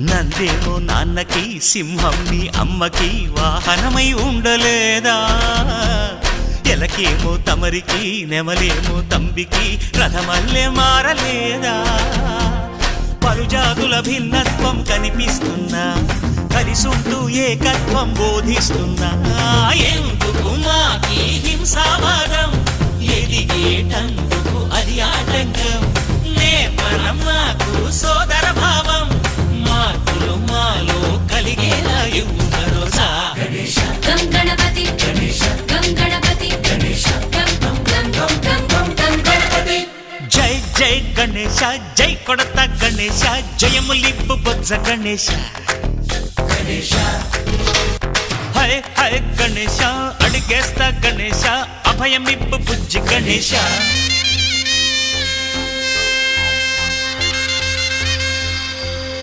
నందేమో నాన్నకి సింహం నీ అమ్మకి వాహనమై ఉండలేదా? ఎలకేమో తమరికి నెమలేమో తంబికి రథమల్లే మారలేదా? పలుజాతుల భిన్నత్వం కనిపిస్తున్నా, కలిసుంటూ ఏకత్వం బోధిస్తున్నా. ఎందుకు మాకి హింసావాదం, ఎదిగేటందుకు అది ఆటంకం. నేపరం మాకు సోదర భావం, మార్పులు మాలో కలిగేలా ఇవ్వు భరోసా. గం గణపతి గం గణపతి గం గం గం గం గం గణపతి. జై జై గణేశ, జై కొడత గణేశ, జయములిప్పు బొజ్జ గణేశ. హై హై గణేశ, అడిగేస్తా గణేశ, అభయమిప్పు బుజ్జి గణేశ.